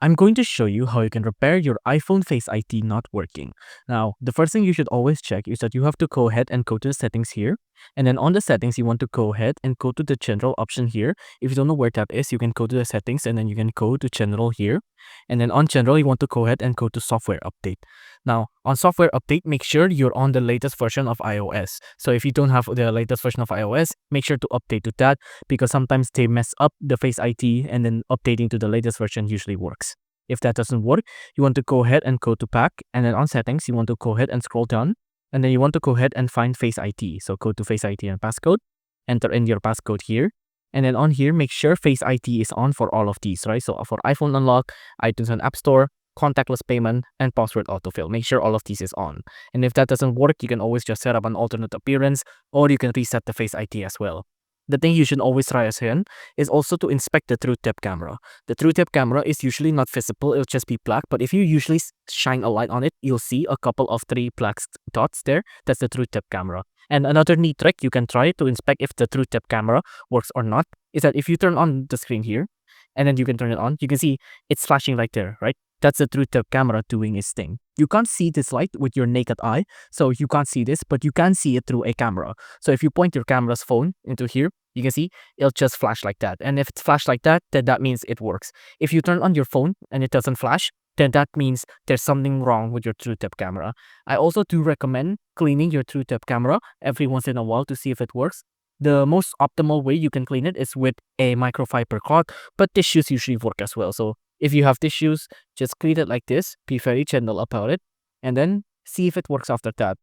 I'm going to show you how you can repair your iPhone Face ID not working. Now, the first thing you should always check is that you have to go ahead and go to the settings here. And then on the settings, you want to go ahead and go to the general option here. If you don't know where that is, you can go to the settings and then you can go to general here. And then on general, you want to go ahead and go to software update. Now, on software update, make sure you're on the latest version of iOS. So if you don't have the latest version of iOS, make sure to update to that because sometimes they mess up the Face ID and then updating to the latest version usually works. If that doesn't work, you want to go ahead and go to pack, and then on settings, you want to go ahead and scroll down, and then you want to go ahead and find Face ID. So go to Face ID and passcode, enter in your passcode here, and then on here, make sure Face ID is on for all of these, right? So for iPhone unlock, iTunes and App Store, contactless payment, and password autofill. Make sure all of these is on. And if that doesn't work, you can always just set up an alternate appearance, or you can reset the Face ID as well. The thing you should always try again is also to inspect the true depth camera. The true depth camera is usually not visible, it'll just be black, but if you usually shine a light on it, you'll see a couple of 3 black dots there. That's the true depth camera. And another neat trick you can try to inspect if the true depth camera works or not is that if you turn on the screen here, and then you can turn it on, you can see it's flashing right there, right? That's the true depth camera doing its thing. You can't see this light with your naked eye, so you can't see this, but you can see it through a camera. So if you point your camera's phone into here, you can see it'll just flash like that. And if it's flashed like that, then that means it works. If you turn on your phone and it doesn't flash, then that means there's something wrong with your true depth camera. I also do recommend cleaning your true depth camera every once in a while to see if it works. The most optimal way you can clean it is with a microfiber cloth, but tissues usually work as well. So if you have tissues, just clean it like this, be very gentle about it, and then see if it works after that.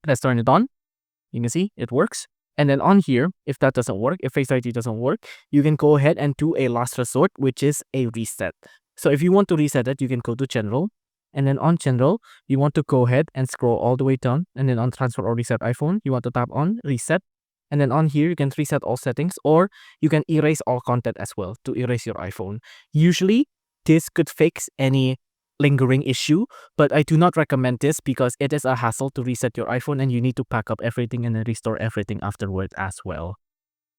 Let's turn it on. You can see it works. And then on here, if that doesn't work, if Face ID doesn't work, you can go ahead and do a last resort, which is a reset. So if you want to reset it, you can go to General. And then on General, you want to go ahead and scroll all the way down. And then on Transfer or Reset iPhone, you want to tap on Reset. And then on here, you can reset all settings, or you can erase all content as well to erase your iPhone. Usually, this could fix any lingering issue, but I do not recommend this because it is a hassle to reset your iPhone and you need to pack up everything and then restore everything afterward as well.